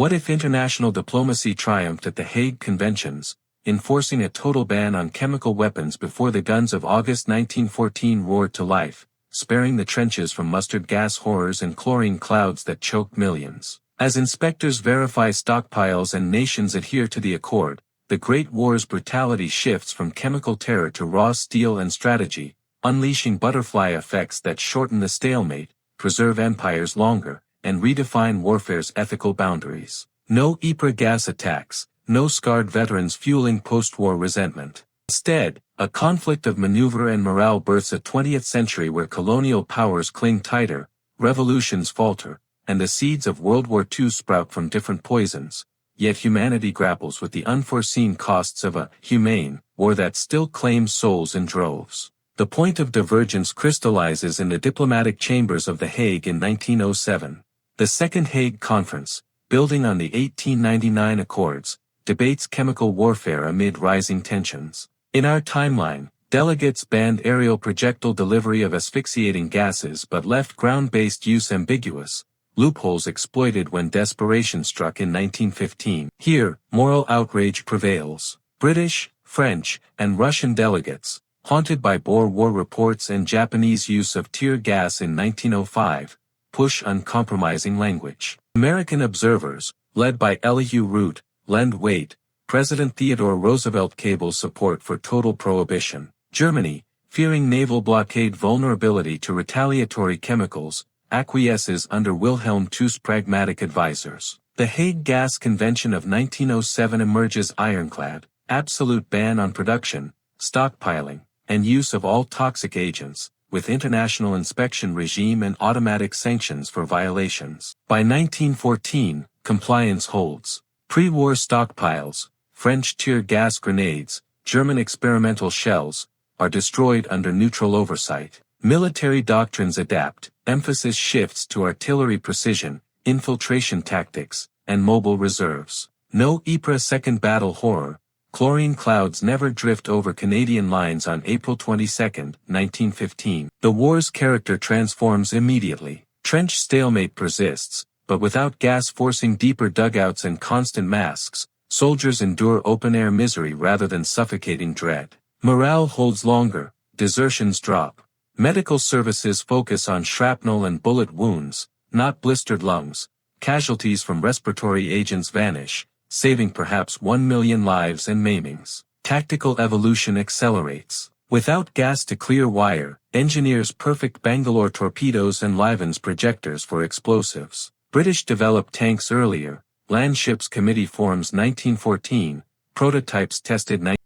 What if international diplomacy triumphed at the Hague Conventions, enforcing a total ban on chemical weapons before the guns of August 1914 roared to life, sparing the trenches from mustard gas horrors and chlorine clouds that choked millions? As inspectors verify stockpiles and nations adhere to the accord, the Great War's brutality shifts from chemical terror to raw steel and strategy, unleashing butterfly effects that shorten the stalemate, preserve empires longer, and redefine warfare's ethical boundaries. No Ypres gas attacks, no scarred veterans fueling post-war resentment. Instead, a conflict of maneuver and morale births a 20th century where colonial powers cling tighter, revolutions falter, and the seeds of World War II sprout from different poisons. Yet humanity grapples with the unforeseen costs of a humane war that still claims souls in droves. The point of divergence crystallizes in the diplomatic chambers of The Hague in 1907. The Second Hague Conference, building on the 1899 Accords, debates chemical warfare amid rising tensions. In our timeline, delegates banned aerial projectile delivery of asphyxiating gases but left ground-based use ambiguous, loopholes exploited when desperation struck in 1915. Here, moral outrage prevails. British, French, and Russian delegates, haunted by Boer War reports and Japanese use of tear gas in 1905, push uncompromising language. American observers, led by Elihu Root, lend weight. President Theodore Roosevelt cables support for total prohibition. Germany, fearing naval blockade vulnerability to retaliatory chemicals, acquiesces under Wilhelm II's pragmatic advisors. The Hague Gas Convention of 1907 emerges ironclad, absolute ban on production, stockpiling, and use of all toxic agents, with international inspection regime and automatic sanctions for violations. By 1914, compliance holds. Pre-war stockpiles, French tear gas grenades, German experimental shells, are destroyed under neutral oversight. Military doctrines adapt, emphasis shifts to artillery precision, infiltration tactics, and mobile reserves. No Ypres Second Battle horror, chlorine clouds never drift over Canadian lines on April 22, 1915. The war's character transforms immediately. Trench stalemate persists, but without gas forcing deeper dugouts and constant masks, soldiers endure open-air misery rather than suffocating dread. Morale holds longer, desertions drop. Medical services focus on shrapnel and bullet wounds, not blistered lungs. Casualties from respiratory agents vanish, saving perhaps 1 million lives and maimings. Tactical evolution accelerates. Without gas to clear wire, engineers perfect Bangalore torpedoes and Livens projectors for explosives. British developed tanks earlier, Landships Committee forms 1914, prototypes tested 19.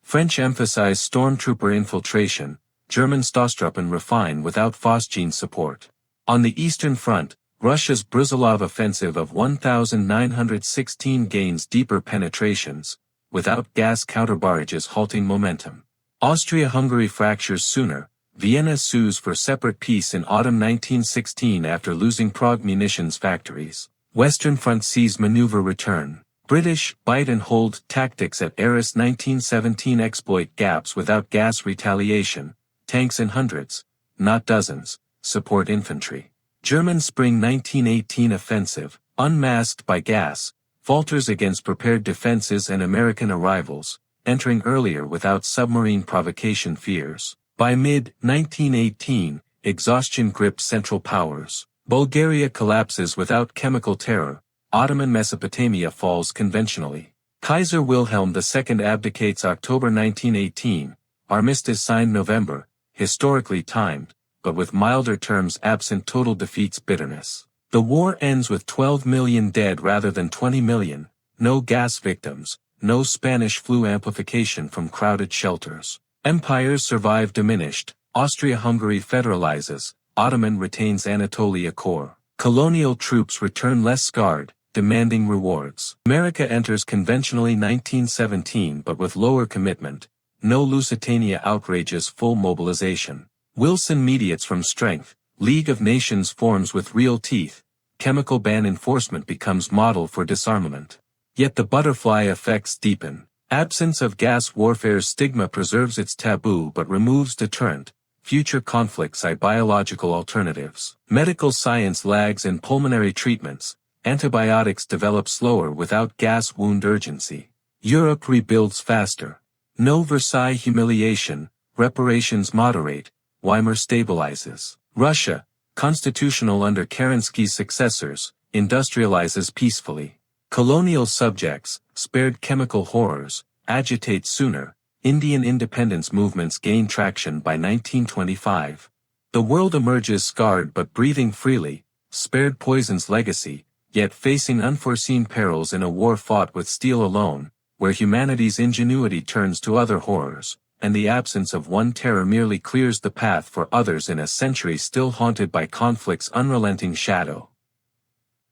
French emphasize stormtrooper infiltration, German Stoßtruppen refine without phosgene support. On the Eastern Front, Russia's Brusilov offensive of 1916 gains deeper penetrations, without gas counterbarrages halting momentum. Austria-Hungary fractures sooner, Vienna sues for separate peace in autumn 1916 after losing Prague munitions factories. Western Front sees maneuver return. British bite and hold tactics at Ypres 1917 exploit gaps without gas retaliation. Tanks in hundreds, not dozens, support infantry. German spring 1918 offensive, unmasked by gas, falters against prepared defenses and American arrivals, entering earlier without submarine provocation fears. By mid-1918, exhaustion gripped Central Powers. Bulgaria collapses without chemical terror, Ottoman Mesopotamia falls conventionally. Kaiser Wilhelm II abdicates October 1918, armistice signed November, historically timed, but with milder terms absent total defeat's bitterness. The war ends with 12 million dead rather than 20 million, no gas victims, no Spanish flu amplification from crowded shelters. Empires survive diminished, Austria-Hungary federalizes, Ottoman retains Anatolia core. Colonial troops return less scarred, demanding rewards. America enters conventionally 1917 but with lower commitment. No Lusitania outrages full mobilization. Wilson mediates from strength, League of Nations forms with real teeth, chemical ban enforcement becomes model for disarmament. Yet the butterfly effects deepen. Absence of gas warfare's stigma preserves its taboo but removes deterrent. Future conflicts eye biological alternatives. Medical science lags in pulmonary treatments, Antibiotics develop slower without gas wound urgency. Europe rebuilds faster. No Versailles humiliation, reparations moderate, Weimar stabilizes. Russia, constitutional under Kerensky's successors, industrializes peacefully. Colonial subjects, spared chemical horrors, agitate sooner. Indian independence movements gain traction by 1925. The world emerges scarred but breathing freely, spared poison's legacy, yet facing unforeseen perils in a war fought with steel alone, where humanity's ingenuity turns to other horrors, and the absence of one terror merely clears the path for others in a century still haunted by conflict's unrelenting shadow.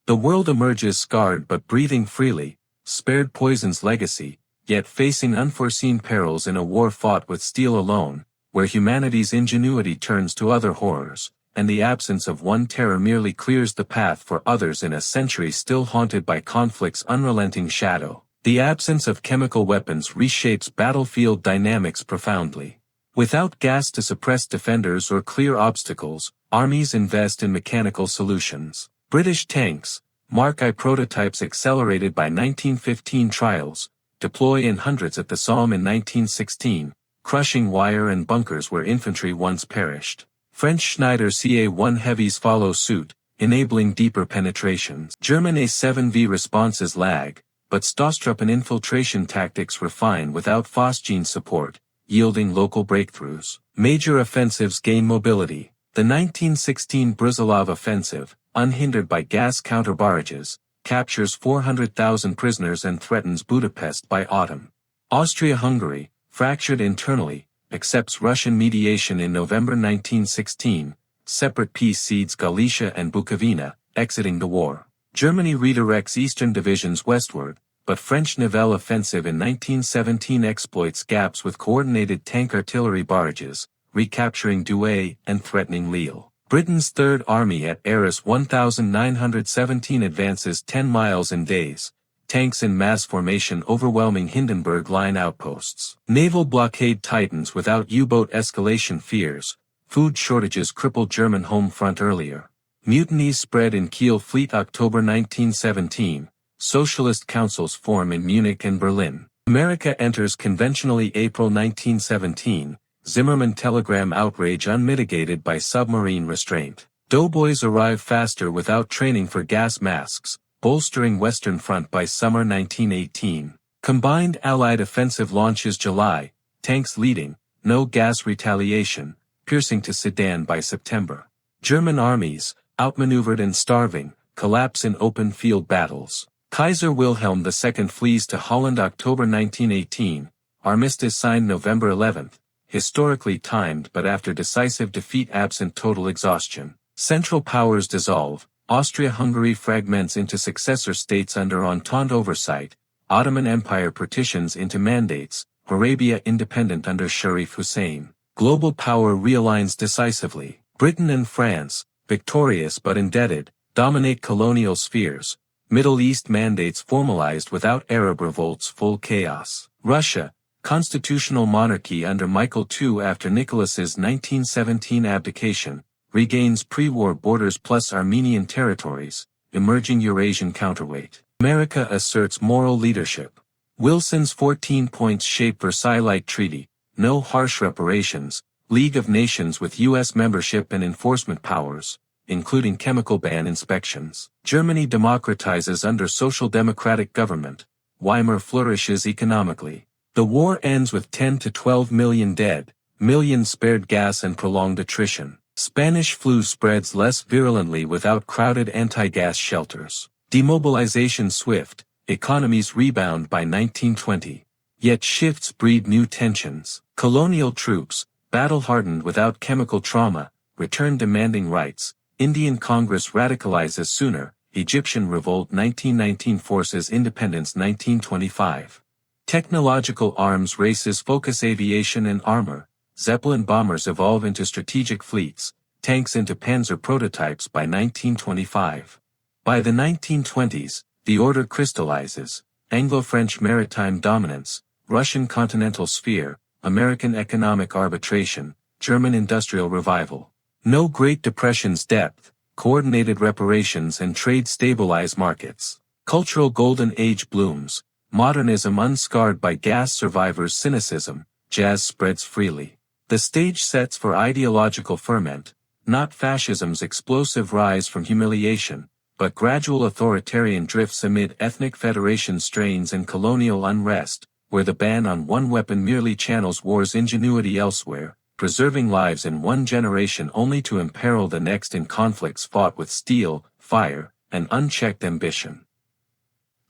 The world emerges scarred but breathing freely, spared poison's legacy, yet facing unforeseen perils in a war fought with steel alone, where humanity's ingenuity turns to other horrors, and the absence of one terror merely clears the path for others in a century still haunted by conflict's unrelenting shadow. The absence of chemical weapons reshapes battlefield dynamics profoundly. Without gas to suppress defenders or clear obstacles, armies invest in mechanical solutions. British tanks, Mark I prototypes accelerated by 1915 trials, deploy in hundreds at the Somme in 1916, crushing wire and bunkers where infantry once perished. French Schneider CA-1 heavies follow suit, enabling deeper penetrations. German A-7V responses lag, but Stoßtruppen infiltration tactics refine without Phosgene support, yielding local breakthroughs. Major offensives gain mobility. The 1916 Brusilov offensive, unhindered by gas counter-barrages, captures 400,000 prisoners and threatens Budapest by autumn. Austria-Hungary, fractured internally, accepts Russian mediation in November 1916, separate peace cedes Galicia and Bukovina, exiting the war. Germany redirects eastern divisions westward, but French Nivelle offensive in 1917 exploits gaps with coordinated tank artillery barrages, recapturing Douai and threatening Lille. Britain's Third Army at Ypres 1917 advances 10 miles in days, tanks in mass formation overwhelming Hindenburg Line outposts. Naval blockade tightens without U-boat escalation fears, food shortages crippled German home front earlier. Mutinies spread in Kiel Fleet October 1917, socialist councils form in Munich and Berlin. America enters conventionally April 1917, Zimmermann telegram outrage unmitigated by submarine restraint. Doughboys arrive faster without training for gas masks, bolstering Western Front by summer 1918. Combined Allied offensive launches July, tanks leading, no gas retaliation, piercing to Sedan by September. German armies, outmaneuvered and starving, collapse in open field battles. Kaiser Wilhelm II flees to Holland October 1918, armistice signed November 11, historically timed but after decisive defeat absent total exhaustion. Central powers dissolve, Austria-Hungary fragments into successor states under Entente oversight, Ottoman Empire partitions into mandates, Arabia independent under Sharif Hussein. Global power realigns decisively. Britain and France, victorious but indebted, dominate colonial spheres. Middle East mandates formalized without Arab revolts full chaos. Russia, constitutional monarchy under Michael II after Nicholas's 1917 abdication, regains pre-war borders plus Armenian territories, emerging Eurasian counterweight. America asserts moral leadership. Wilson's 14 points shape Versailles-like treaty, no harsh reparations, League of Nations with U.S. membership and enforcement powers, including chemical ban inspections. Germany democratizes under social democratic government. Weimar flourishes economically. The war ends with 10 to 12 million dead, millions spared gas and prolonged attrition. Spanish flu spreads less virulently without crowded anti-gas shelters. Demobilization swift, economies rebound by 1920. Yet shifts breed new tensions. Colonial troops, battle-hardened without chemical trauma, return demanding rights. Indian Congress radicalizes sooner. Egyptian revolt 1919 forces independence 1925. Technological arms races focus aviation and armor. Zeppelin bombers evolve into strategic fleets, tanks into panzer prototypes by 1925. By the 1920s, the order crystallizes. Anglo-French maritime dominance, Russian continental sphere, American economic arbitration, German industrial revival. No Great Depression's depth, coordinated reparations and trade stabilize markets. Cultural golden age blooms, modernism unscarred by gas survivors' cynicism, jazz spreads freely. The stage sets for ideological ferment, not fascism's explosive rise from humiliation, but gradual authoritarian drifts amid ethnic federation strains and colonial unrest, where the ban on one weapon merely channels war's ingenuity elsewhere, preserving lives in one generation only to imperil the next in conflicts fought with steel, fire, and unchecked ambition.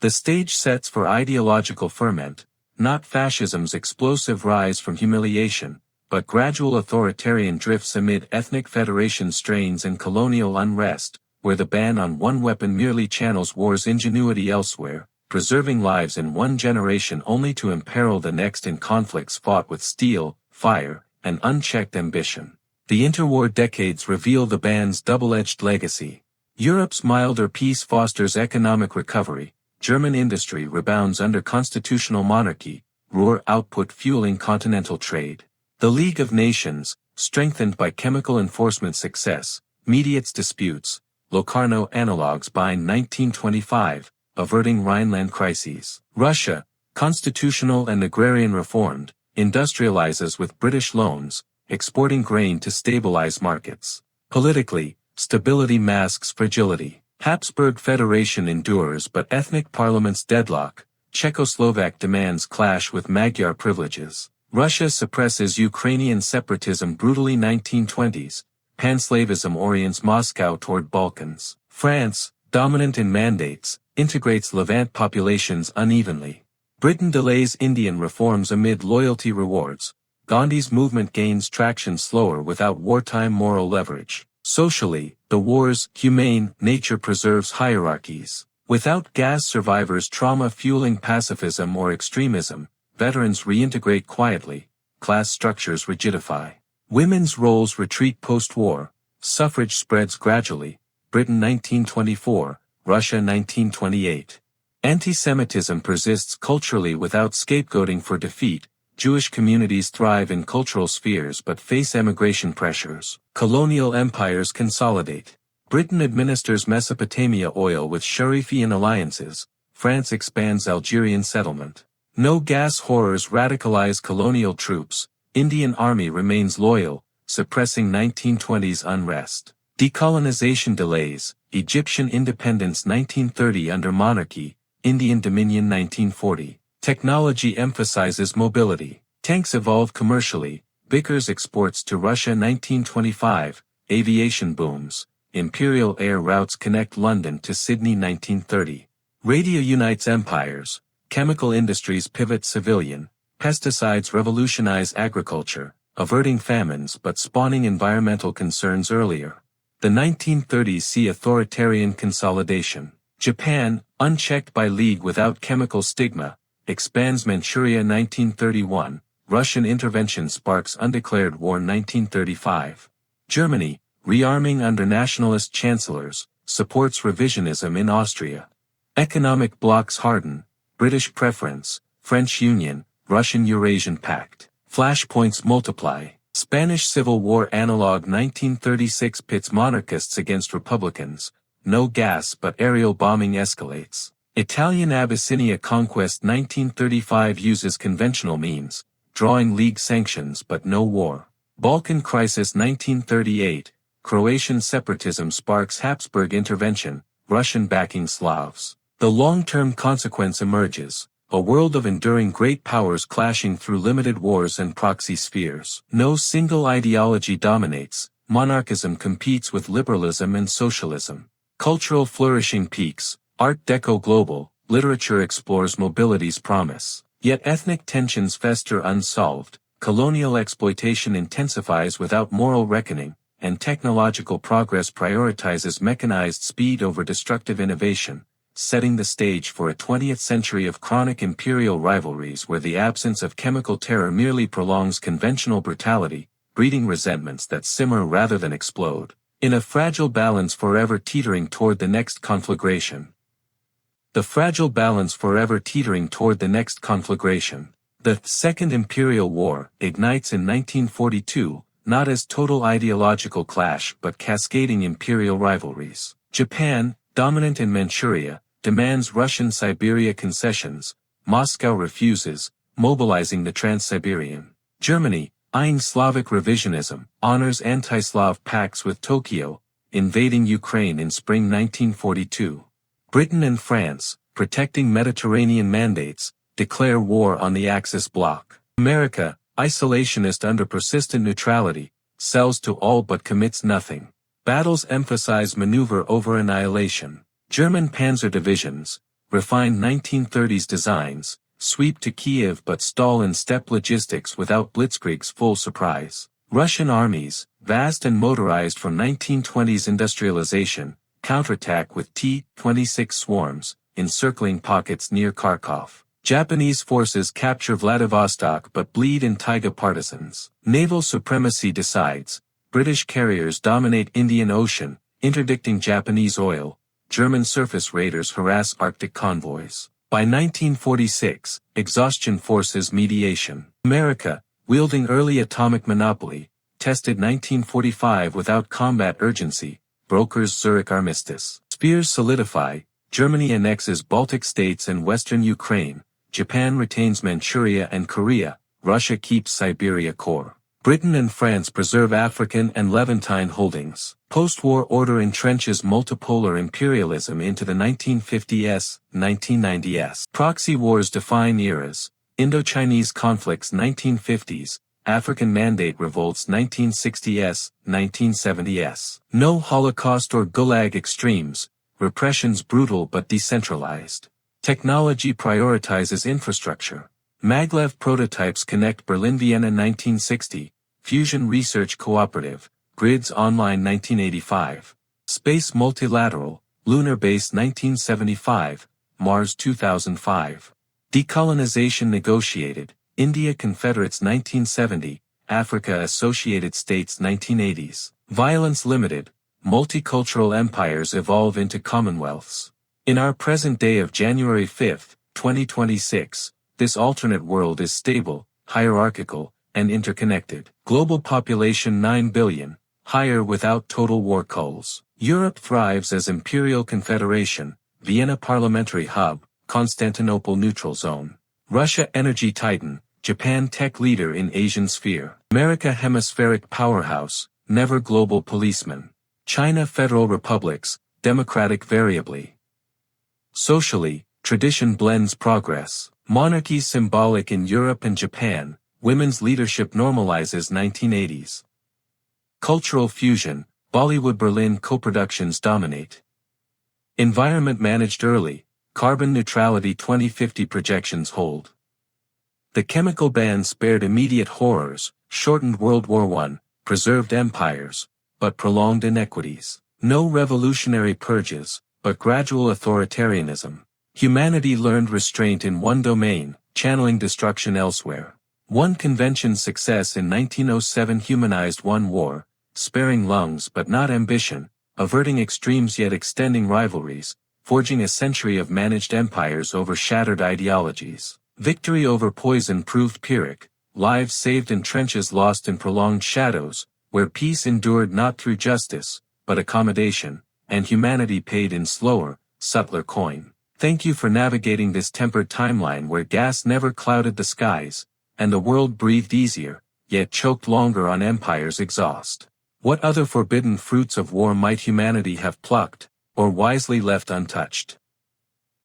The stage sets for ideological ferment, not fascism's explosive rise from humiliation, but gradual authoritarian drifts amid ethnic federation strains and colonial unrest, where the ban on one weapon merely channels war's ingenuity elsewhere, preserving lives in one generation only to imperil the next in conflicts fought with steel, fire, and unchecked ambition. The interwar decades reveal the ban's double-edged legacy. Europe's milder peace fosters economic recovery, German industry rebounds under constitutional monarchy, Ruhr output fueling continental trade. The League of Nations, strengthened by chemical enforcement success, mediates disputes, Locarno analogues bind 1925, averting Rhineland crises. Russia, constitutional and agrarian reformed, industrializes with British loans, exporting grain to stabilize markets. Politically, stability masks fragility. Habsburg Federation endures but ethnic parliaments deadlock, Czechoslovak demands clash with Magyar privileges. Russia suppresses Ukrainian separatism brutally 1920s, Panslavism orients Moscow toward Balkans. France, dominant in mandates, integrates Levant populations unevenly. Britain delays Indian reforms amid loyalty rewards, Gandhi's movement gains traction slower without wartime moral leverage. Socially, the war's humane nature preserves hierarchies. Without gas survivors' trauma fueling pacifism or extremism, veterans reintegrate quietly, class structures rigidify. Women's roles retreat post-war, suffrage spreads gradually, Britain 1924, Russia 1928. Anti-Semitism persists culturally without scapegoating for defeat, Jewish communities thrive in cultural spheres but face emigration pressures. Colonial empires consolidate. Britain administers Mesopotamia oil with Sharifian alliances, France expands Algerian settlement. No gas horrors radicalize colonial troops, Indian army remains loyal, suppressing 1920s unrest. Decolonization delays, Egyptian independence 1930 under monarchy, Indian dominion 1940. Technology emphasizes mobility. Tanks evolve commercially, Vickers exports to Russia 1925, aviation booms, imperial air routes connect London to Sydney 1930. Radio unites empires, chemical industries pivot civilian, pesticides revolutionize agriculture, averting famines but spawning environmental concerns earlier. The 1930s see authoritarian consolidation. Japan, unchecked by league without chemical stigma, expands Manchuria 1931, Russian intervention sparks undeclared war 1935. Germany, rearming under nationalist chancellors, supports revisionism in Austria. Economic blocs harden, British preference, French Union, Russian Eurasian Pact. Flashpoints multiply. Spanish Civil War analog 1936 pits monarchists against republicans, no gas but aerial bombing escalates. Italian Abyssinia conquest 1935 uses conventional means, drawing league sanctions but no war. Balkan crisis 1938, Croatian separatism sparks Habsburg intervention, Russian backing Slavs. The long-term consequence emerges, a world of enduring great powers clashing through limited wars and proxy spheres. No single ideology dominates, monarchism competes with liberalism and socialism. Cultural flourishing peaks, Art Deco global, literature explores mobility's promise. Yet ethnic tensions fester unsolved, colonial exploitation intensifies without moral reckoning, and technological progress prioritizes mechanized speed over destructive innovation, setting the stage for a 20th century of chronic imperial rivalries where the absence of chemical terror merely prolongs conventional brutality, breeding resentments that simmer rather than explode, in a fragile balance forever teetering toward the next conflagration. The fragile balance forever teetering toward the next conflagration. The Second Imperial War ignites in 1942, not as total ideological clash but cascading imperial rivalries. Japan, dominant in Manchuria, demands Russian Siberia concessions. Moscow refuses, mobilizing the Trans-Siberian. Germany, eyeing Slavic revisionism, honors anti-Slav pacts with Tokyo, invading Ukraine in spring 1942. Britain and France, protecting Mediterranean mandates, declare war on the Axis bloc. America, isolationist under persistent neutrality, sells to all but commits nothing. Battles emphasize maneuver over annihilation. German panzer divisions, refined 1930s designs, sweep to Kiev but stall in steppe logistics without blitzkrieg's full surprise. Russian armies, vast and motorized from 1920s industrialization, counterattack with T-26 swarms, encircling pockets near Kharkov. Japanese forces capture Vladivostok but bleed in taiga partisans. Naval supremacy decides. British carriers dominate Indian Ocean, interdicting Japanese oil. German surface raiders harass Arctic convoys. By 1946, exhaustion forces mediation. America, wielding early atomic monopoly, tested 1945 without combat urgency, brokers Zurich armistice. Spheres solidify, Germany annexes Baltic states and western Ukraine, Japan retains Manchuria and Korea, Russia keeps Siberia core. Britain and France preserve African and Levantine holdings. Post-war order entrenches multipolar imperialism into the 1950s, 1990s. Proxy wars define eras. Indo-Chinese conflicts 1950s, African Mandate revolts 1960s, 1970s. No Holocaust or Gulag extremes, repressions brutal but decentralized. Technology prioritizes infrastructure. Maglev prototypes connect Berlin-Vienna 1960, Fusion Research Cooperative, Grids Online 1985. Space Multilateral, Lunar Base 1975, Mars 2005. Decolonization negotiated, India Confederates 1970, Africa Associated States 1980s. Violence limited, multicultural empires evolve into commonwealths. In our present day of January 5, 2026, this alternate world is stable, hierarchical, and interconnected. Global population 9 billion, higher without total war culls. Europe thrives as imperial confederation, Vienna parliamentary hub, Constantinople neutral zone. Russia energy titan, Japan tech leader in Asian sphere. America hemispheric powerhouse, never global policeman. China federal republics, democratic variably. Socially, tradition blends progress. Monarchy symbolic in Europe and Japan, women's leadership normalizes 1980s. Cultural fusion, Bollywood Berlin co-productions dominate. Environment managed early, carbon neutrality 2050 projections hold. The chemical ban spared immediate horrors, shortened World War I, preserved empires, but prolonged inequities. No revolutionary purges, but gradual authoritarianism. Humanity learned restraint in one domain, channeling destruction elsewhere. One convention's success in 1907 humanized one war, sparing lungs but not ambition, averting extremes yet extending rivalries, forging a century of managed empires over shattered ideologies. Victory over poison proved Pyrrhic, lives saved in trenches lost in prolonged shadows, where peace endured not through justice, but accommodation, and humanity paid in slower, subtler coin. Thank you for navigating this tempered timeline where gas never clouded the skies, and the world breathed easier, yet choked longer on empire's exhaust. What other forbidden fruits of war might humanity have plucked, or wisely left untouched?